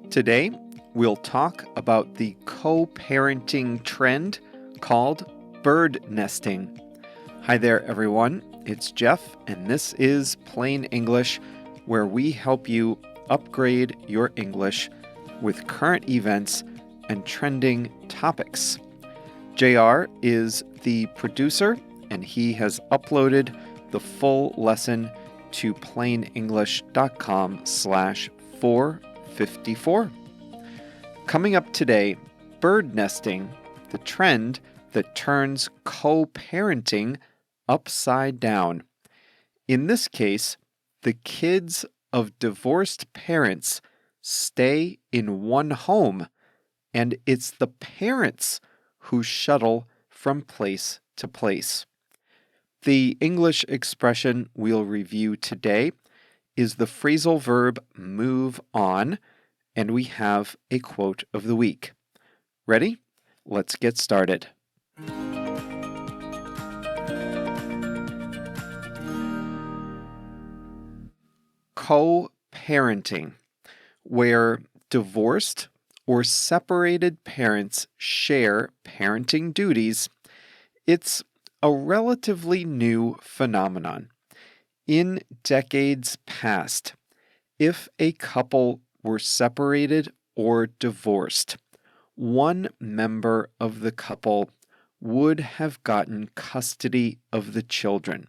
Today, we'll talk about the co-parenting trend called bird nesting. Hi there, everyone. It's Jeff, and this is Plain English, where we help you upgrade your English with current events and trending topics. JR is the producer, and he has uploaded the full lesson to plainenglish.com/454. Coming up today, bird nesting, the trend that turns co-parenting upside down. In this case, the kids of divorced parents stay in one home, and it's the parents who shuttle from place to place. The English expression we'll review today is the phrasal verb move on, and we have a quote of the week. Ready? Let's get started. Co-parenting, where divorced or separated parents share parenting duties, it's a relatively new phenomenon. In decades past, if a couple were separated or divorced, one member of the couple would have gotten custody of the children.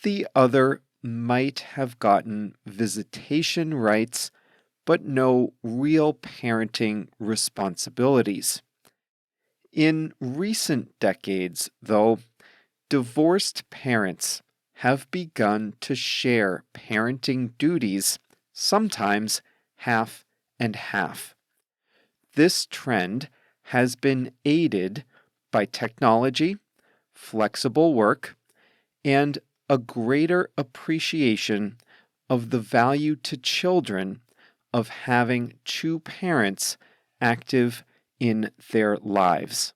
The other might have gotten visitation rights, but no real parenting responsibilities. In recent decades, though, divorced parents have begun to share parenting duties, sometimes half and half. This trend has been aided by technology, flexible work, and a greater appreciation of the value to children of having two parents active in their lives.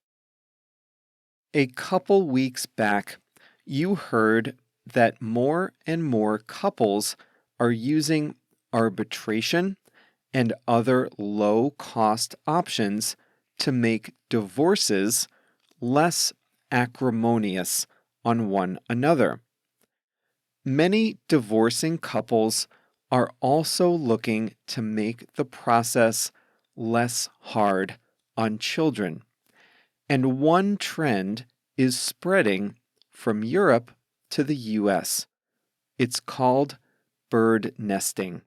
A couple weeks back, you heard that more and more couples are using arbitration and other low-cost options to make divorces less acrimonious on one another. Many divorcing couples are also looking to make the process less hard on children. And one trend is spreading from Europe to the US. It's called bird nesting.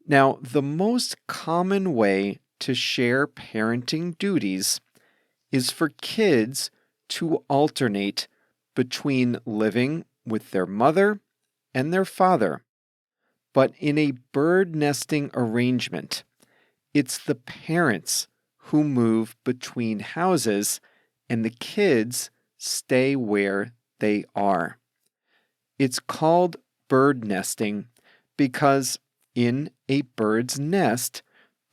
Now, the most common way to share parenting duties is for kids to alternate between living with their mother and their father. But in a bird nesting arrangement, it's the parents who move between houses and the kids stay where they are. It's called bird nesting because in a bird's nest,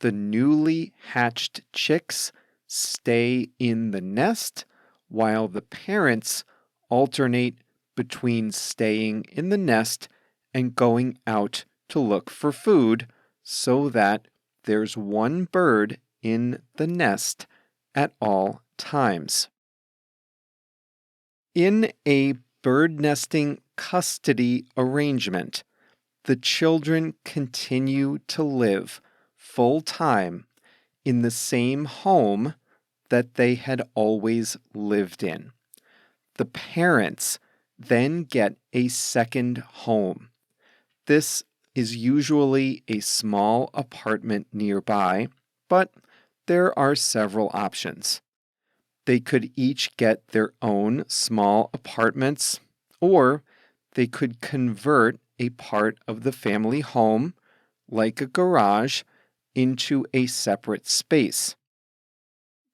the newly hatched chicks stay in the nest while the parents alternate between staying in the nest and going out to look for food so that there's one bird in the nest at all times. In a bird nesting custody arrangement, the children continue to live full-time in the same home that they had always lived in. The parents then get a second home. This is usually a small apartment nearby, but there are several options. They could each get their own small apartments, or they could convert a part of the family home, like a garage, into a separate space.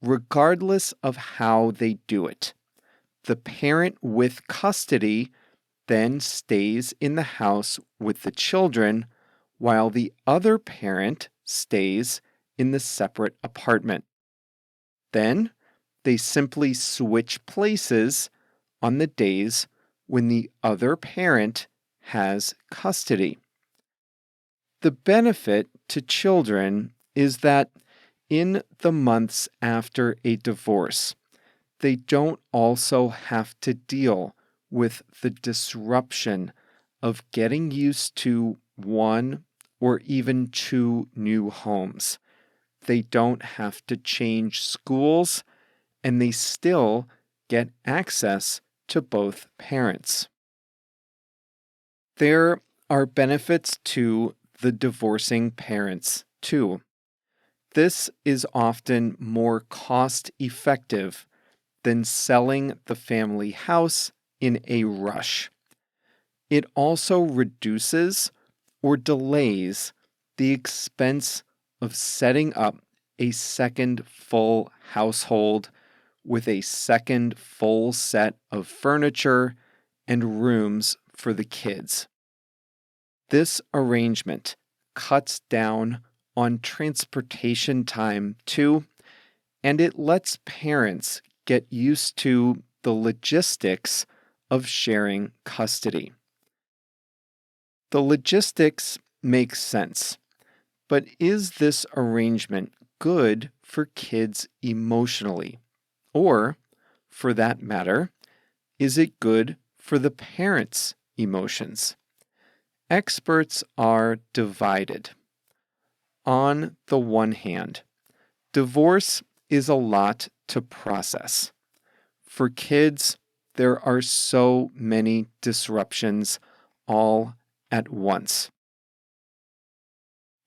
Regardless of how they do it, the parent with custody then stays in the house with the children, while the other parent stays in the separate apartment. Then they simply switch places on the days when the other parent has custody. The benefit to children is that in the months after a divorce, they don't also have to deal with the disruption of getting used to one or even two new homes. They don't have to change schools, and they still get access to both parents. There are benefits to the divorcing parents, too. This is often more cost effective than selling the family house in a rush. It also reduces or delays the expense of setting up a second full household with a second full set of furniture and rooms for the kids. This arrangement cuts down on transportation time too, and it lets parents get used to the logistics of sharing custody. The logistics make sense, but is this arrangement good for kids emotionally? Or, for that matter, is it good for the parents' emotions? Experts are divided. On the one hand, divorce is a lot to process. For kids, there are so many disruptions all at once.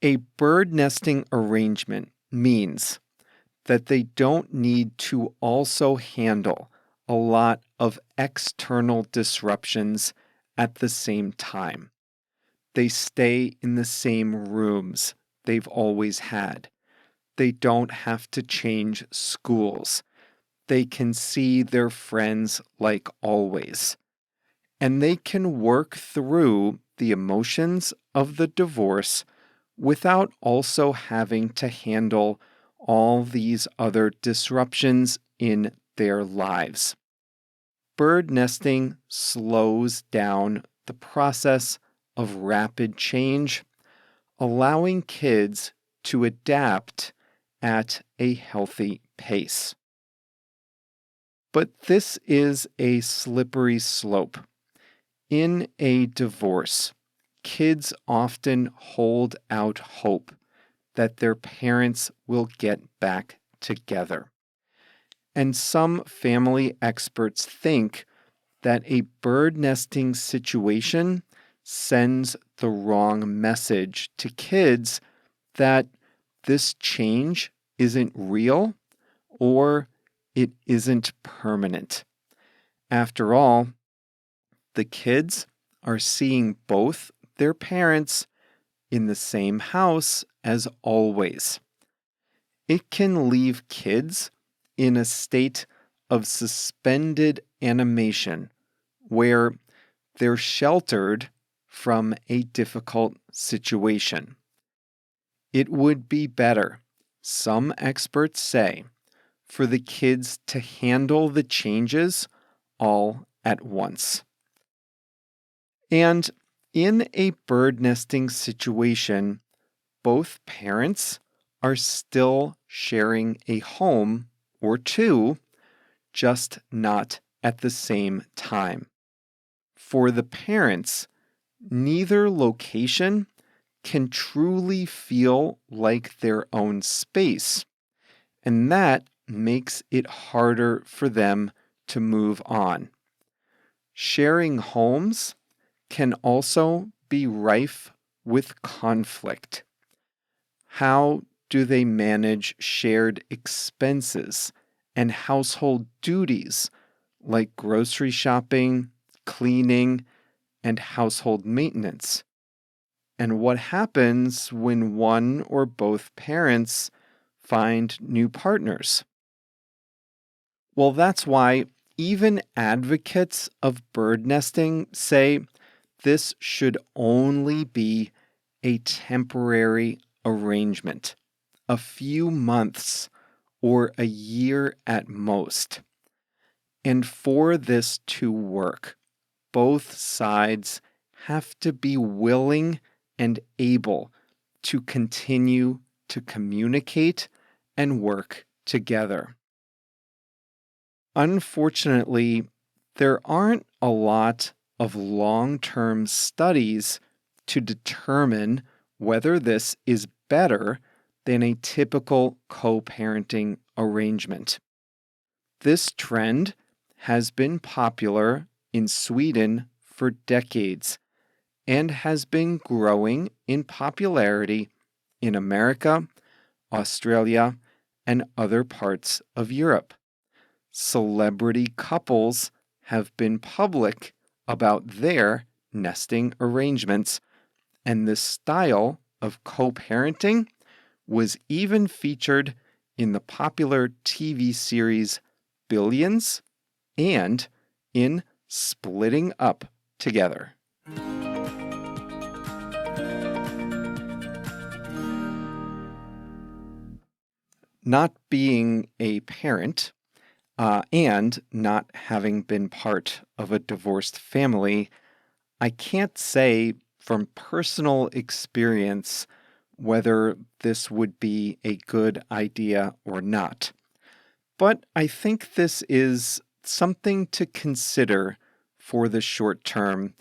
A bird nesting arrangement means that they don't need to also handle a lot of external disruptions at the same time. They stay in the same rooms they've always had. They don't have to change schools. They can see their friends like always. And they can work through the emotions of the divorce without also having to handle all these other disruptions in their lives. Bird nesting slows down the process of rapid change, allowing kids to adapt at a healthy pace. But this is a slippery slope. In a divorce, kids often hold out hope that their parents will get back together. And some family experts think that a bird nesting situation sends the wrong message to kids that this change isn't real or it isn't permanent. After all, the kids are seeing both their parents in the same house as always. It can leave kids in a state of suspended animation where they're sheltered from a difficult situation. It would be better, some experts say, for the kids to handle the changes all at once. And in a bird nesting situation, both parents are still sharing a home or two, just not at the same time. For the parents, neither location can truly feel like their own space, and that makes it harder for them to move on. Sharing homes can also be rife with conflict. How do they manage shared expenses and household duties like grocery shopping, cleaning, and household maintenance? And what happens when one or both parents find new partners? Well, that's why even advocates of bird nesting say this should only be a temporary arrangement, a few months or a year at most. And for this to work, both sides have to be willing and able to continue to communicate and work together. Unfortunately, there aren't a lot of long-term studies to determine whether this is better than a typical co-parenting arrangement. This trend has been popular in Sweden for decades and has been growing in popularity in America, Australia, and other parts of Europe. Celebrity couples have been public about their nesting arrangements, and this style of co-parenting was even featured in the popular TV series Billions and in Splitting Up Together. Not being a parent and not having been part of a divorced family, I can't say from personal experience whether this would be a good idea or not. But I think this is something to consider for the short term,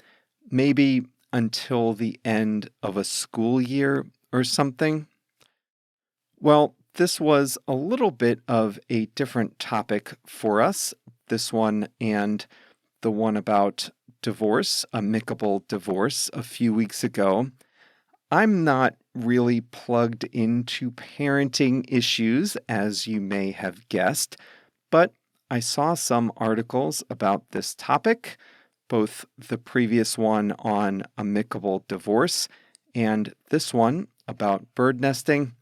maybe until the end of a school year or something. Well, this was a little bit of a different topic for us, this one and the one about divorce, amicable divorce, a few weeks ago. I'm not really plugged into parenting issues, as you may have guessed, but I saw some articles about this topic, both the previous one on amicable divorce and this one about bird nesting,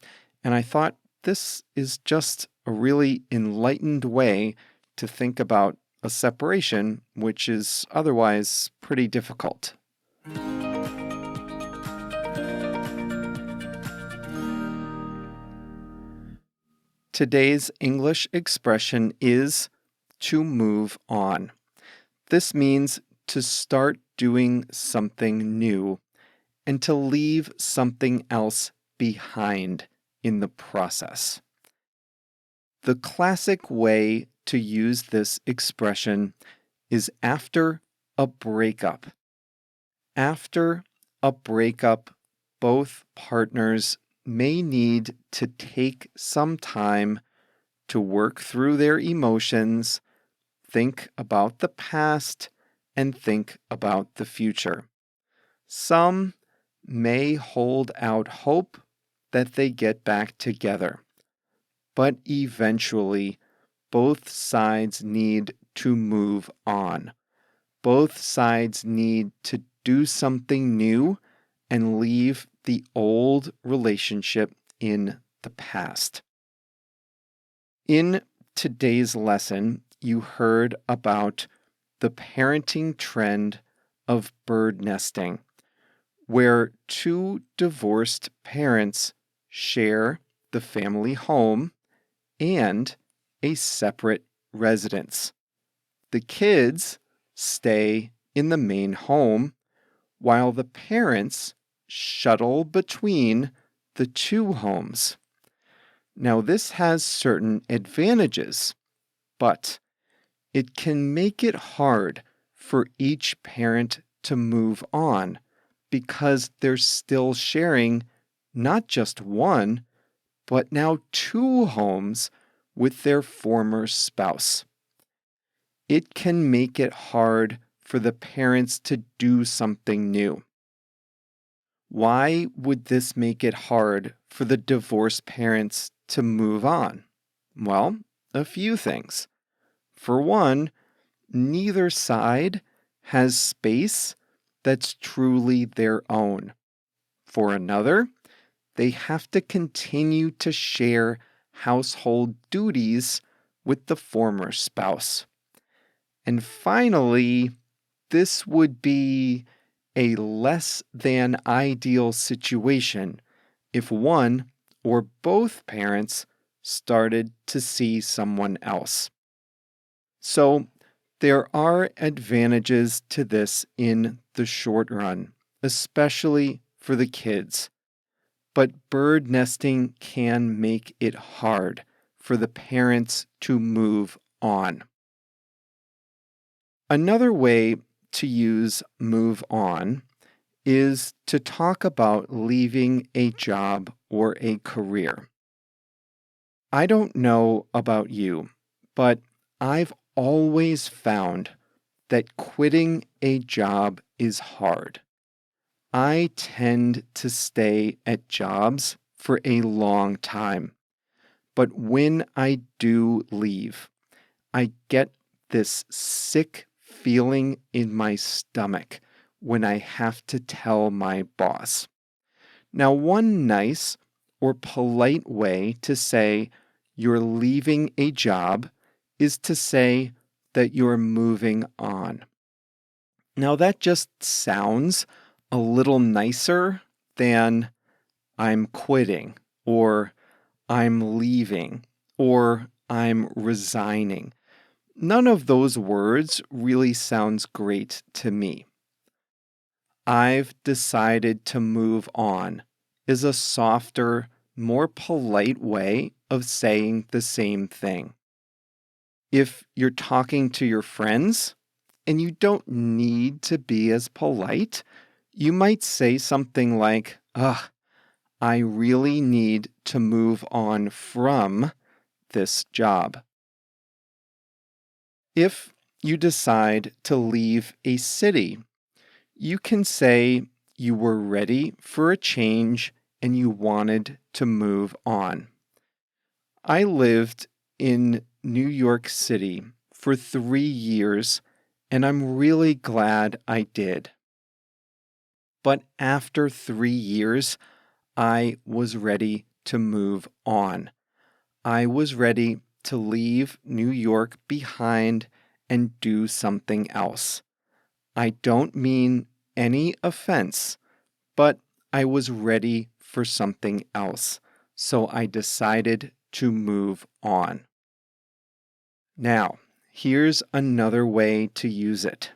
and I thought this is just a really enlightened way to think about a separation, which is otherwise pretty difficult. Today's English expression is to move on. This means to start doing something new and to leave something else behind in the process. The classic way to use this expression is after a breakup. After a breakup, both partners may need to take some time to work through their emotions, think about the past, and think about the future. Some may hold out hope that they get back together, but eventually both sides need to move on. Both sides need to do something new and leave the old relationship in the past. In today's lesson, you heard about the parenting trend of bird nesting, where two divorced parents share the family home and a separate residence. The kids stay in the main home while the parents shuttle between the two homes. Now, this has certain advantages, but it can make it hard for each parent to move on because they're still sharing not just one, but now two homes with their former spouse. It can make it hard for the parents to do something new. Why would this make it hard for the divorced parents to move on? Well, a few things. For one, neither side has space that's truly their own. For another, they have to continue to share household duties with the former spouse. And finally, this would be a less than ideal situation if one or both parents started to see someone else. So, there are advantages to this in the short run, especially for the kids. but bird nesting can make it hard for the parents to move on. Another way to use move on is to talk about leaving a job or a career. I don't know about you, but I've always found that quitting a job is hard. I tend to stay at jobs for a long time, but when I do leave, I get this sick feeling in my stomach when I have to tell my boss. Now, one nice or polite way to say you're leaving a job is to say that you're moving on. Now, that just sounds a little nicer than I'm quitting, or I'm leaving, or I'm resigning. None of those words really sounds great to me. I've decided to move on is a softer, more polite way of saying the same thing. If you're talking to your friends and you don't need to be as polite, you might say something like, "Ugh, I really need to move on from this job." If you decide to leave a city, you can say you were ready for a change and you wanted to move on. I lived in New York City for 3 years, and I'm really glad I did. But after 3 years, I was ready to move on. I was ready to leave New York behind and do something else. I don't mean any offense, but I was ready for something else, so I decided to move on. Now, here's another way to use it.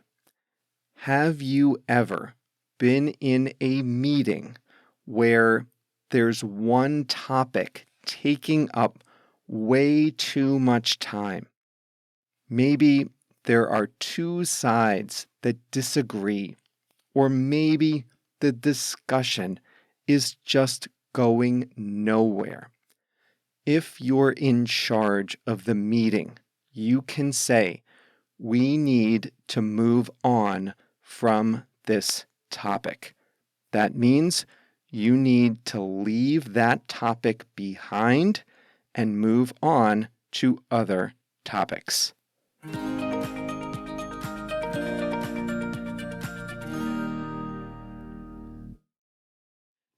Have you ever been in a meeting where there's one topic taking up way too much time? Maybe there are two sides that disagree, or maybe the discussion is just going nowhere. If you're in charge of the meeting, you can say, "We need to move on from this topic." That means you need to leave that topic behind and move on to other topics.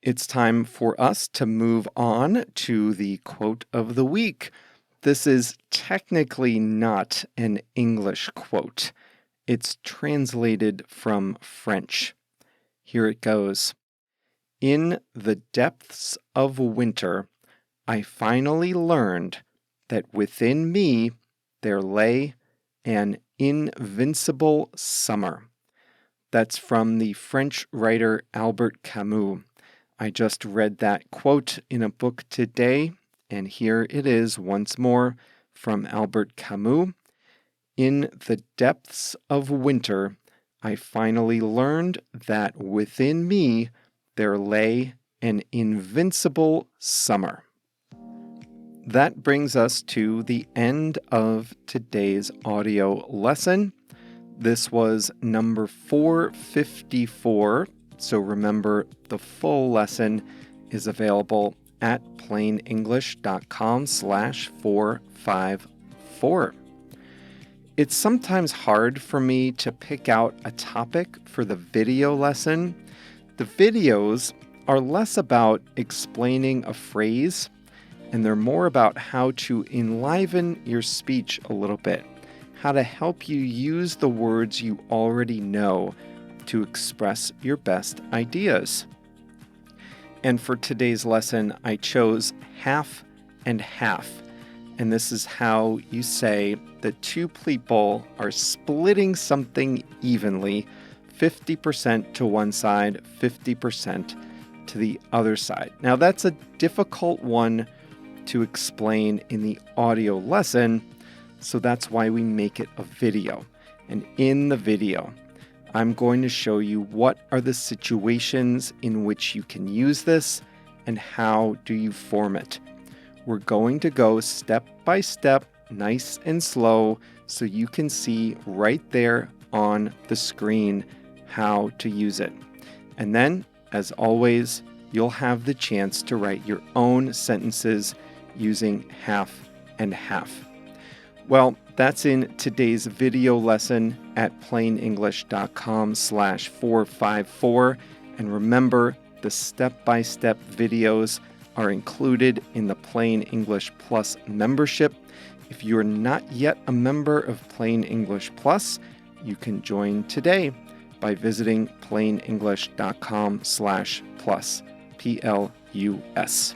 It's time for us to move on to the quote of the week. This is technically not an English quote. It's translated from French. Here it goes. In the depths of winter, I finally learned that within me there lay an invincible summer. That's from the French writer Albert Camus. I just read that quote in a book today, and here it is once more from Albert Camus. In the depths of winter, I finally learned that within me there lay an invincible summer. That brings us to the end of today's audio lesson. This was number 454. So remember, the full lesson is available at plainenglish.com/454. It's sometimes hard for me to pick out a topic for the video lesson. The videos are less about explaining a phrase, and they're more about how to enliven your speech a little bit, how to help you use the words you already know to express your best ideas. And for today's lesson, I chose half and half. And this is how you say that two people are splitting something evenly, 50% to one side, 50% to the other side. Now, that's a difficult one to explain in the audio lesson, so that's why we make it a video. And in the video, I'm going to show you what are the situations in which you can use this and how do you form it. We're going to go step by step, nice and slow, so you can see right there on the screen how to use it. And then, as always, you'll have the chance to write your own sentences using half and half. Well, that's in today's video lesson at plainenglish.com/454. And remember, the step-by-step videos are included in the Plain English Plus membership. If you're not yet a member of Plain English Plus, you can join today by visiting plainenglish.com/plus, PLUS.